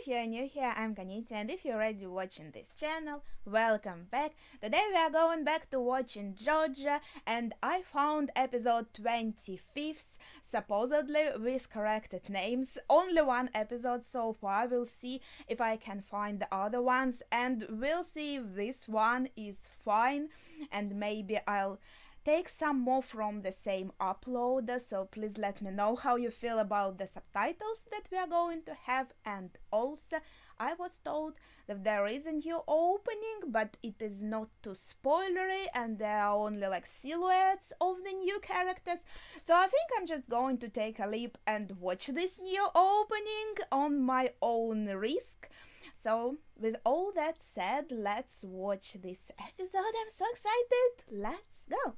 if you're new here, I'm Kanita, and if you're already watching this channel, welcome back. Today we are going back to watching JoJo, and I found episode 25th, supposedly with corrected names. Only one episode so far. We'll see if I can find the other ones, and we'll see if this one is fine, and maybe I'll take some more from the same uploader, so please let me know how you feel about the subtitles that we are going to have. And also, I was told that there is a new opening, but it is not too spoilery and there are only like silhouettes of the new characters, so I think I'm just going to take a leap and watch this new opening on my own risk. So, with all that said, let's watch this episode. I'm so excited. Let's go.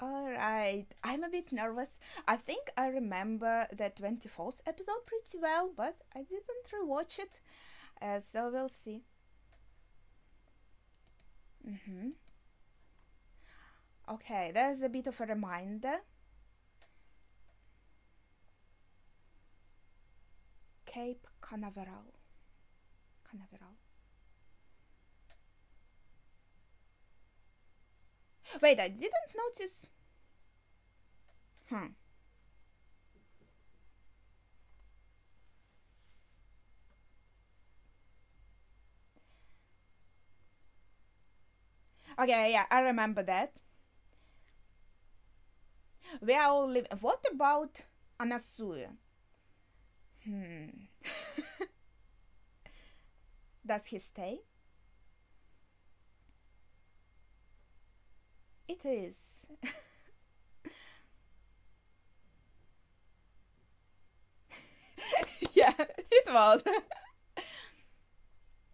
Alright, I'm a bit nervous. I think I remember the 24th episode pretty well, but I didn't rewatch it. So we'll see. Okay, there's a bit of a reminder. Cape Canaveral. Wait, I didn't notice. Okay, yeah, I remember that. We are all living. What about Anasui? Does he stay? It is. Yeah, it was.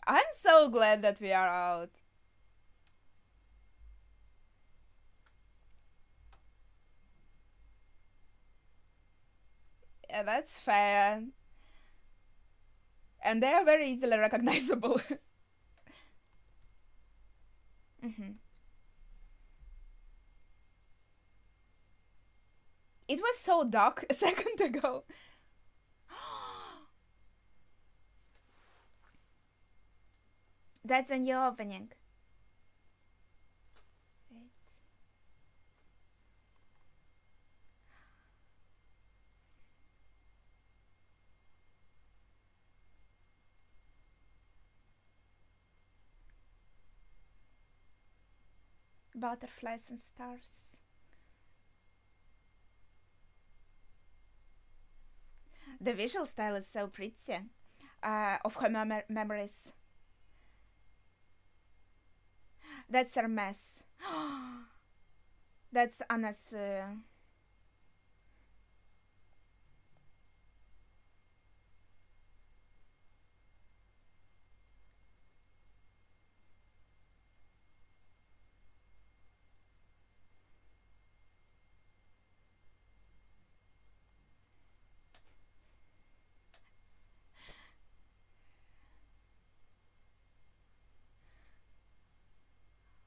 I'm so glad that we are out. Yeah, that's fair. And they are very easily recognizable. It was so dark a second ago. That's a new opening. Wait. Butterflies and stars. The visual style is so pretty. Of her memories. That's Hermes. That's Anna's.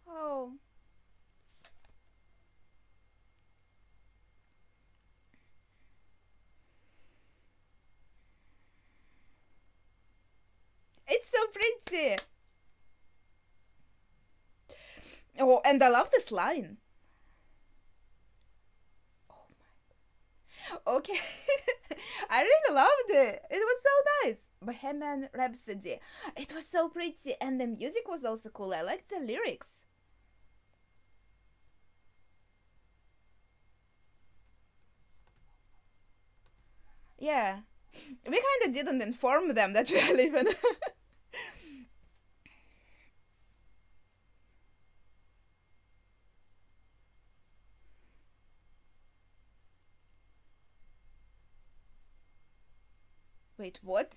Oh. It's so pretty. Oh, and I love this line. Oh my. Okay. I really loved it. It was so nice. Bohemian Rhapsody. It was so pretty, and the music was also cool. I liked the lyrics. Yeah. We kind of didn't inform them that we are leaving. Wait, what?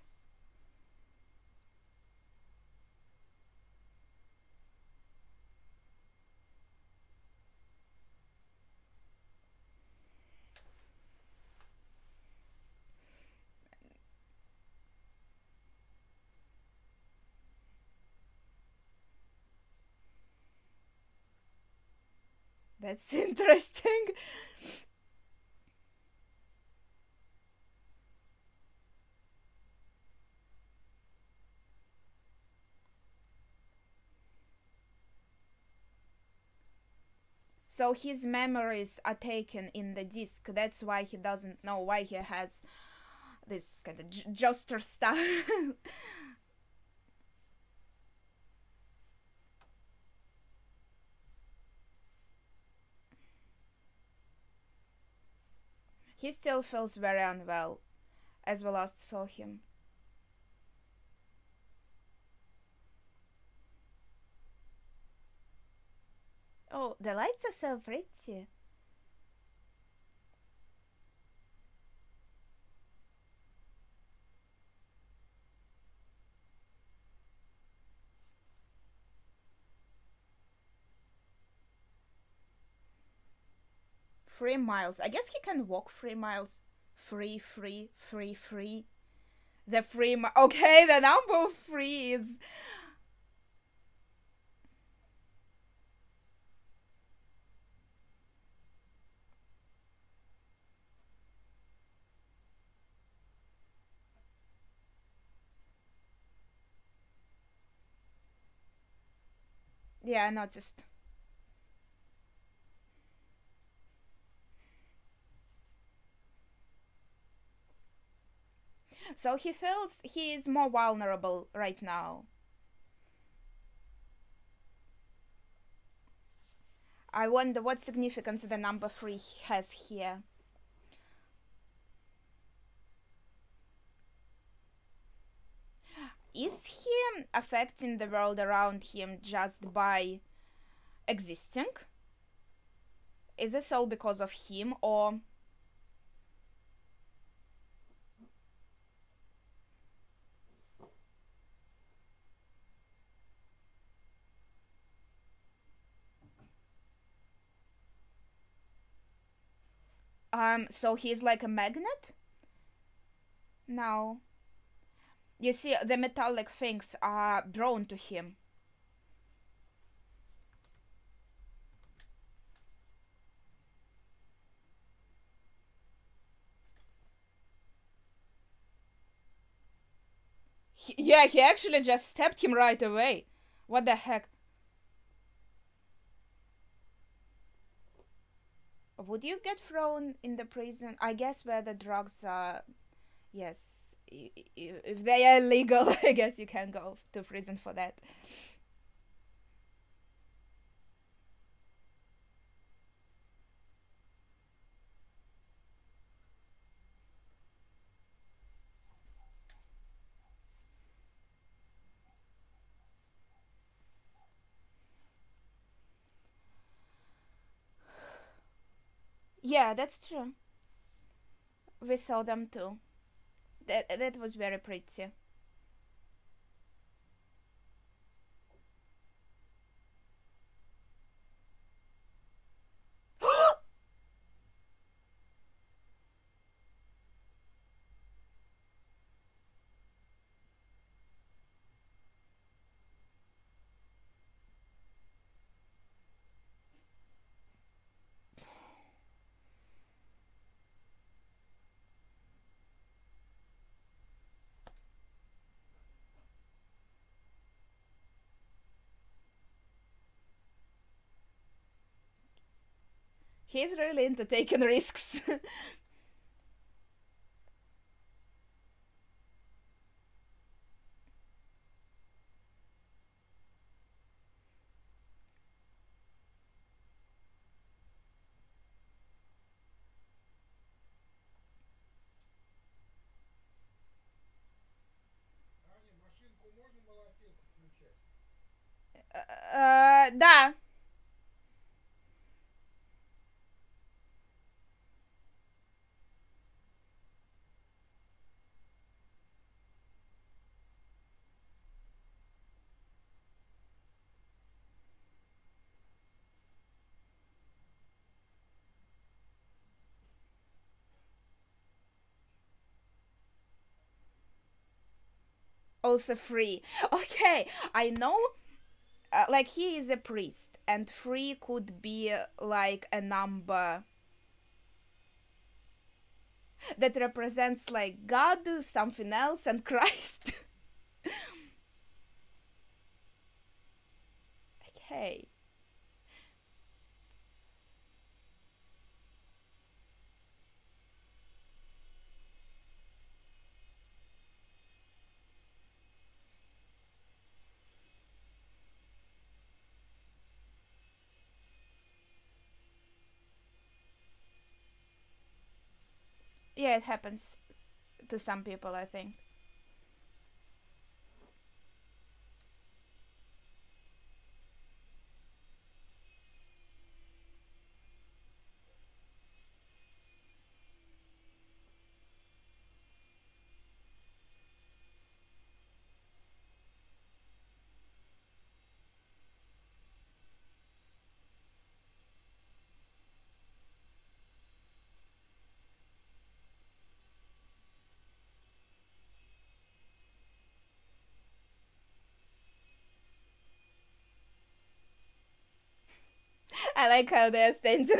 That's interesting. So his memories are taken in the disc. That's why he doesn't know why he has this kind of Joster stuff. He still feels very unwell, as we last saw him. Oh, the lights are so pretty. 3 miles. I guess he can walk 3 miles. Free. The okay, the number of free is... Yeah, I noticed. So he feels he is more vulnerable right now. I wonder what significance the number 3 has here. Is he affecting the world around him just by existing? Is this all because of him, or... So he's like a magnet? No. You see, the metallic things are drawn to him. Yeah, he actually just stabbed him right away. What the heck? Would you get thrown in the prison? I guess where the drugs are... Yes. If they are legal, I guess you can go to prison for that. Yeah, that's true. We saw them too. That was very pretty. He's really into taking risks. Да. Also free. Okay, I know, like, he is a priest, and 3 could be like a number that represents like God, something else, and Christ. Okay. Yeah, it happens to some people, I think. I like how they're standing.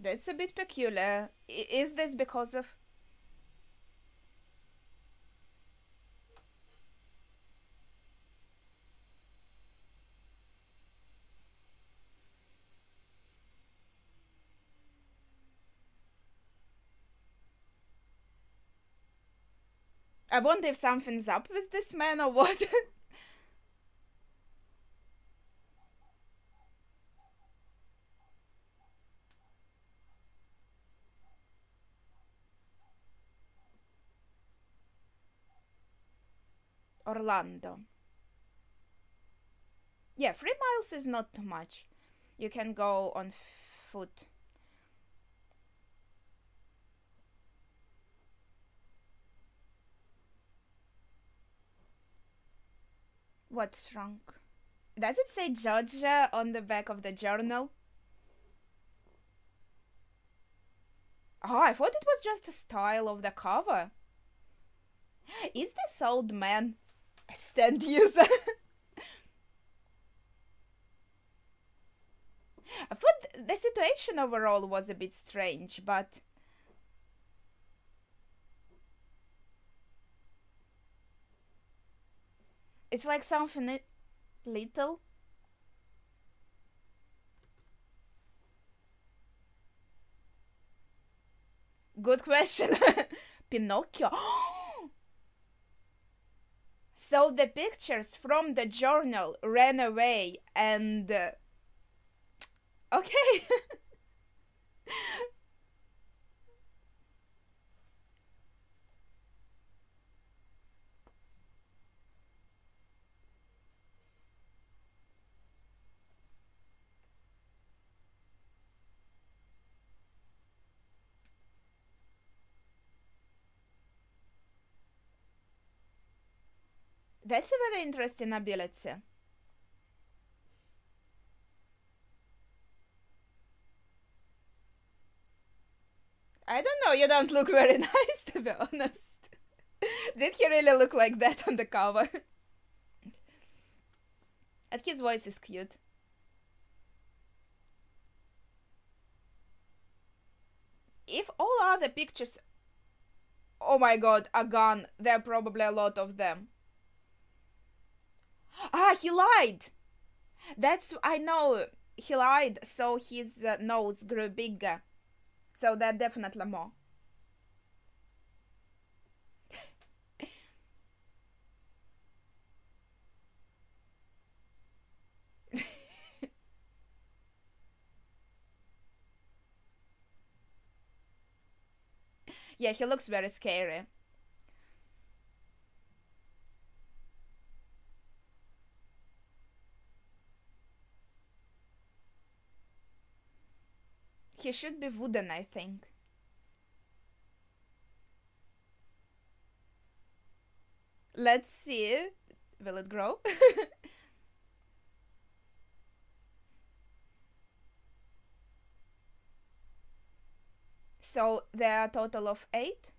That's a bit peculiar. Is this because of... I wonder if something's up with this man or what. Orlando. Yeah, 3 miles is not too much. You can go on foot. What's wrong? Does it say Georgia on the back of the journal? Oh, I thought it was just a style of the cover. Is this old man a stand user? I thought the situation overall was a bit strange, but... It's like something little. Good question. Pinocchio. So the pictures from the journal ran away and... Okay. That's a very interesting ability. I don't know, you don't look very nice, to be honest. Did he really look like that on the cover? And his voice is cute. If all other pictures... Oh my god, a gun. There are probably a lot of them. Ah, he lied! That's... I know. He lied, so his nose grew bigger. So there are definitely more. Yeah, he looks very scary. He should be wooden, I think. Let's see. Will it grow? So there are a total of 8?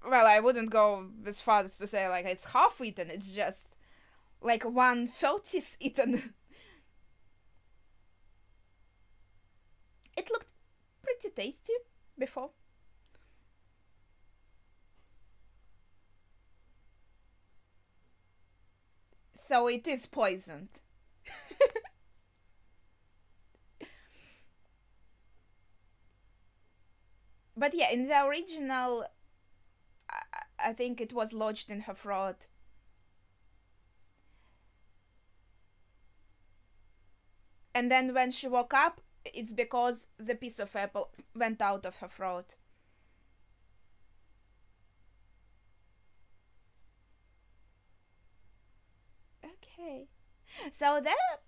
Well, I wouldn't go as far as to say like it's half eaten, it's just like 1/30 is eaten. It looked pretty tasty before. So it is poisoned. But yeah, in the original, I think it was lodged in her throat. And then when she woke up, it's because the piece of apple went out of her throat. Okay. So there are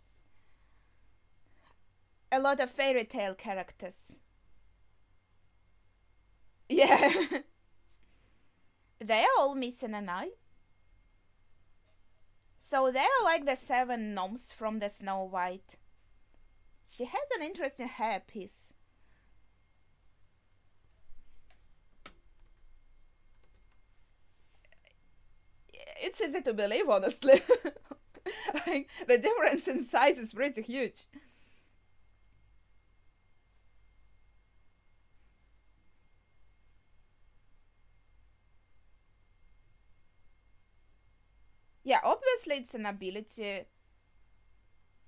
a lot of fairy tale characters. Yeah. They are all missing an eye. So they are like the 7 gnomes from the Snow White. She has an interesting hairpiece. It's easy to believe, honestly. Like, the difference in size is pretty huge. Yeah, obviously it's an ability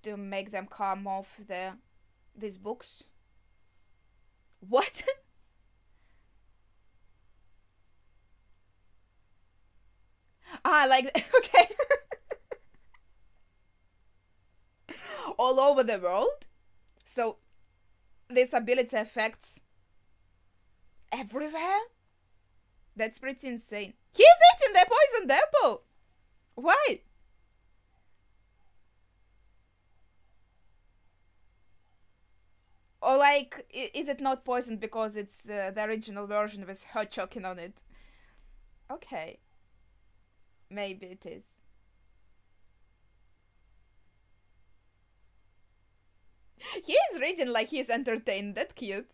to make them come off these books. What? Like, okay. All over the world? So this ability affects everywhere? That's pretty insane. He's eating the poisoned apple! Why? Or like, is it not poisoned because it's the original version with her choking on it? Okay. Maybe it is. He is reading like he's entertained. That's cute.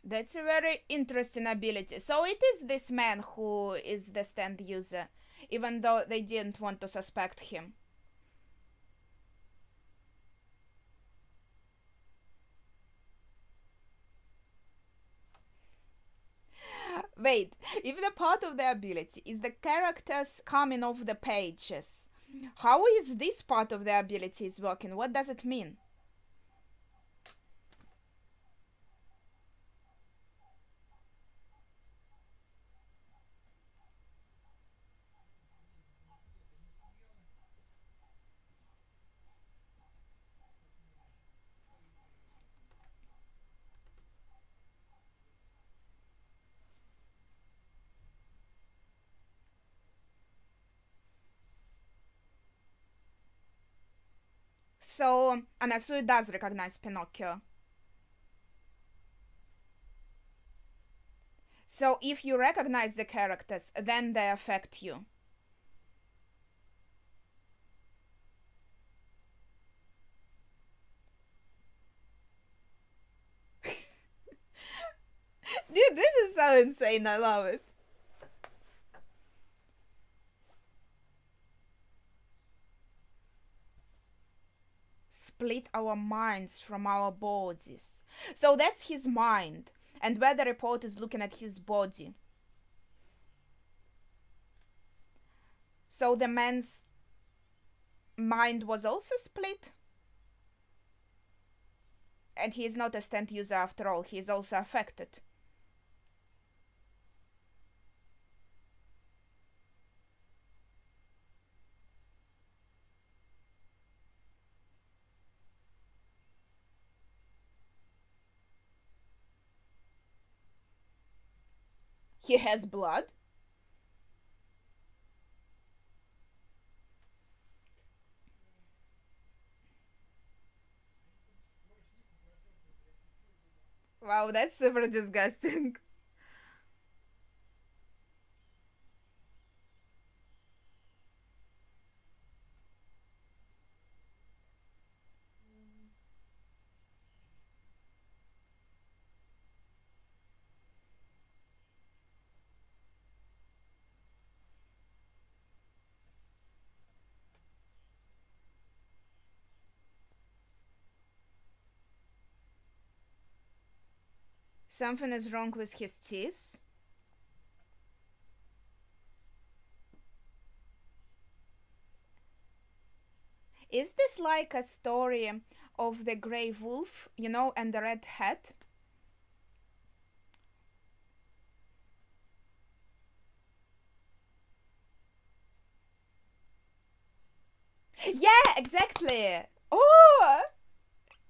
That's a very interesting ability. So it is this man who is the stand user, even though they didn't want to suspect him. Wait, if the part of the ability is the characters coming off the pages, how is this part of the ability is working? What does it mean? So Anasui does recognize Pinocchio. So if you recognize the characters, then they affect you. Dude, this is so insane. I love it. Split our minds from our bodies. So that's his mind. And where the report is looking at his body. So the man's mind was also split? And he is not a stand user after all. He is also affected. He has blood? Wow, that's super disgusting. Something is wrong with his teeth. Is this like a story of the grey wolf, and the red hat? Yeah, exactly. Oh,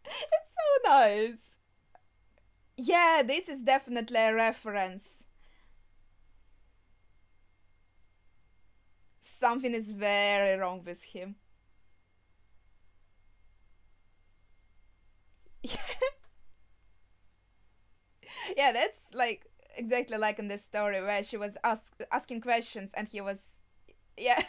it's so nice. Yeah, this is definitely a reference. Something is very wrong with him. Yeah, that's like exactly like in this story where she was asking questions and he was, yeah.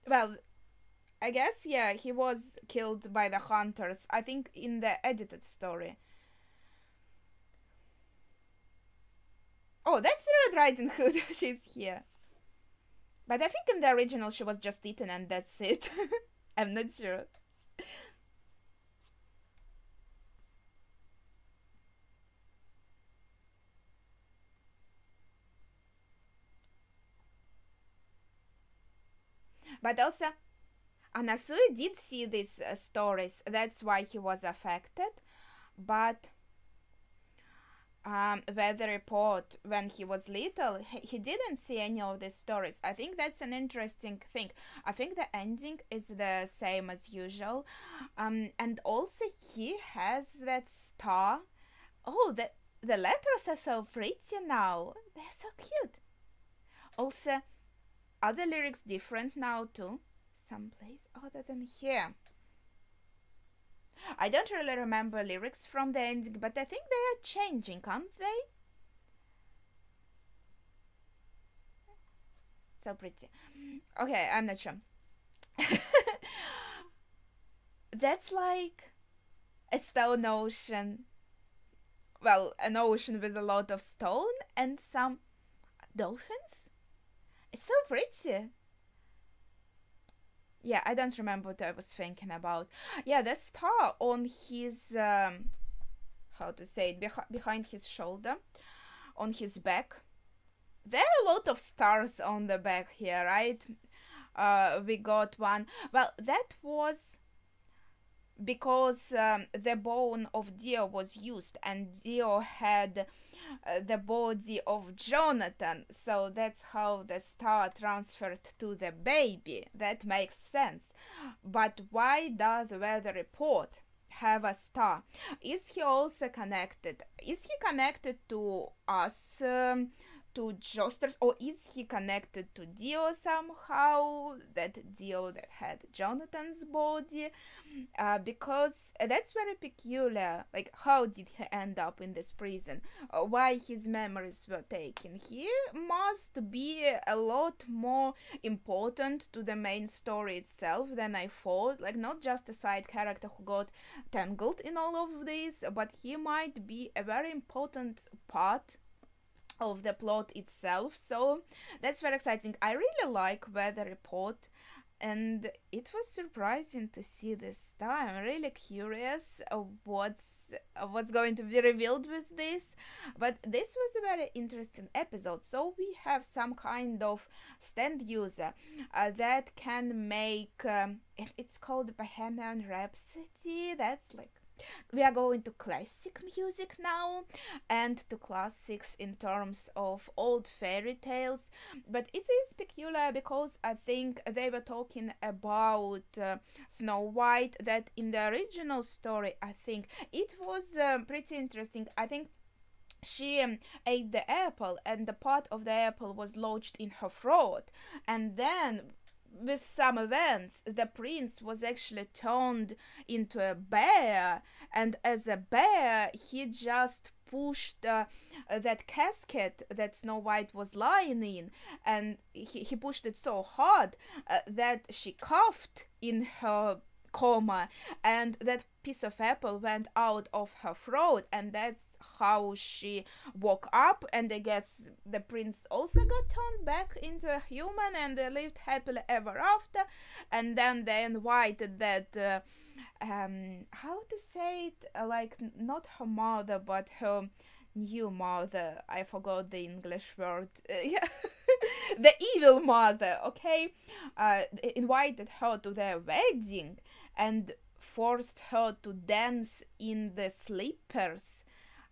Well, I guess, yeah, he was killed by the hunters. I think in the edited story. Oh, that's Red Riding Hood. She's here. But I think in the original she was just eaten and that's it. I'm not sure. But also, Anasui did see these stories. That's why he was affected. But weather report when he was little, he didn't see any of these stories. I think that's an interesting thing. I think the ending is the same as usual, and also he has that star. Oh, the letters are so pretty now. They're so cute. Also, are the lyrics different now too? Someplace other than here. I don't really remember lyrics from the ending, but I think they are changing, aren't they? So pretty. Okay, I'm not sure. That's like a stone ocean. Well, an ocean with a lot of stone and some dolphins. It's so pretty. Yeah, I don't remember what I was thinking about. Yeah, the star on his how to say it, behind his shoulder, on his back. There are a lot of stars on the back here, right? We got one. Well, that was because the bone of Dio was used, and Dio had the body of Jonathan, so that's how the star transferred to the baby. That makes sense. But why does the weather report have a star? Is he also connected? Is he connected to us? To Josters, or is he connected to Dio somehow? That Dio that had Jonathan's body, because that's very peculiar. Like, how did he end up in this prison? Why his memories were taken? He must be a lot more important to the main story itself than I thought. Like, not just a side character who got tangled in all of this, but he might be a very important part of the plot itself. So that's very exciting. I really like Weather Report, and it was surprising to see this star. I'm really curious what's going to be revealed with this, but this was a very interesting episode. So we have some kind of stand user that can make it's called Bohemian Rhapsody. That's like we are going to classic music now, and to classics in terms of old fairy tales. But it is peculiar because I think they were talking about Snow White, that in the original story, I think it was pretty interesting. I think she ate the apple, and the part of the apple was lodged in her throat, and then with some events the prince was actually turned into a bear, and as a bear he just pushed that casket that Snow White was lying in, and he pushed it so hard that she coughed in her coma, and that piece of apple went out of her throat, and that's how she woke up. And I guess the prince also got turned back into a human, and they lived happily ever after. And then they invited that how to say it, like not her mother but her new mother, I forgot the English word, yeah, the evil mother, okay, invited her to their wedding and forced her to dance in the slippers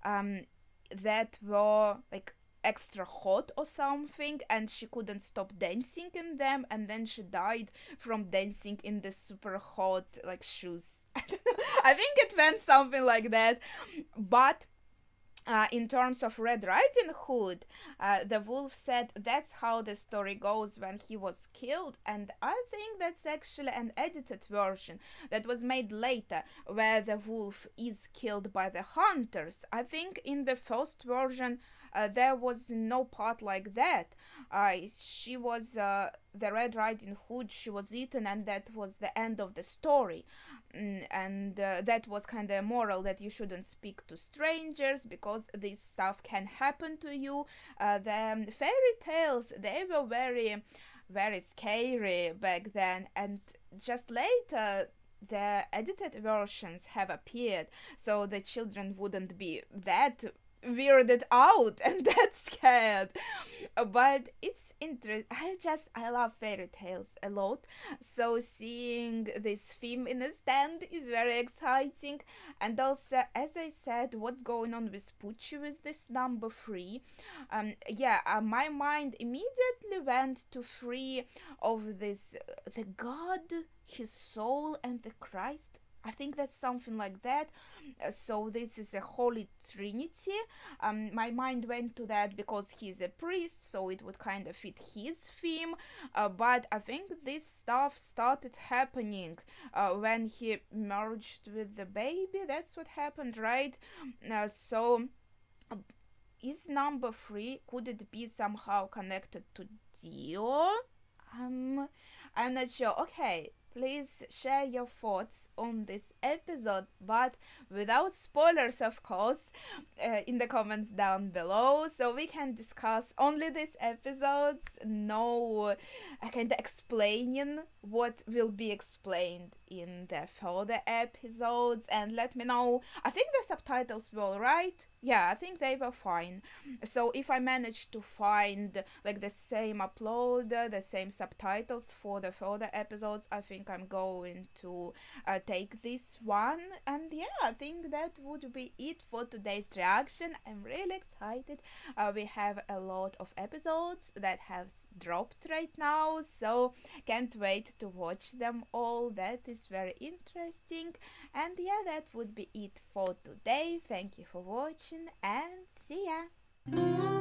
that were like extra hot or something, and she couldn't stop dancing in them, and then she died from dancing in the super hot like shoes. I think it went something like that. But in terms of Red Riding Hood, the wolf said that's how the story goes when he was killed, and I think that's actually an edited version that was made later, where the wolf is killed by the hunters. I think in the first version there was no part like that. She was the Red Riding Hood, she was eaten, and that was the end of the story. And that was kind of a moral that you shouldn't speak to strangers because this stuff can happen to you. The fairy tales, they were very, very scary back then, and just later the edited versions have appeared, so the children wouldn't be that weirded out and that scared. But it's interesting. I love fairy tales a lot, so seeing this theme in a stand is very exciting. And also, as I said, what's going on with Pucci with this number 3, my mind immediately went to 3 of this, the God, his soul, and the Christ. I think that's something like that. So this is a Holy Trinity. My mind went to that because he's a priest, so it would kind of fit his theme. But I think this stuff started happening when he merged with the baby. That's what happened, right? So is number 3, could it be somehow connected to Dio? I'm not sure. Okay, please share your thoughts on this episode, but without spoilers, of course, in the comments down below, so we can discuss only these episodes, no kind of explaining what will be explained in the further episodes. And let me know, I think the subtitles were alright. Yeah, I think they were fine. So if I manage to find like the same upload, the same subtitles for the further episodes, I think I'm going to take this one. And yeah, I think that would be it for today's reaction. I'm really excited. We have a lot of episodes that have dropped right now, so can't wait to watch them all. That is very interesting. And yeah, that would be it for today. Thank you for watching, and see ya.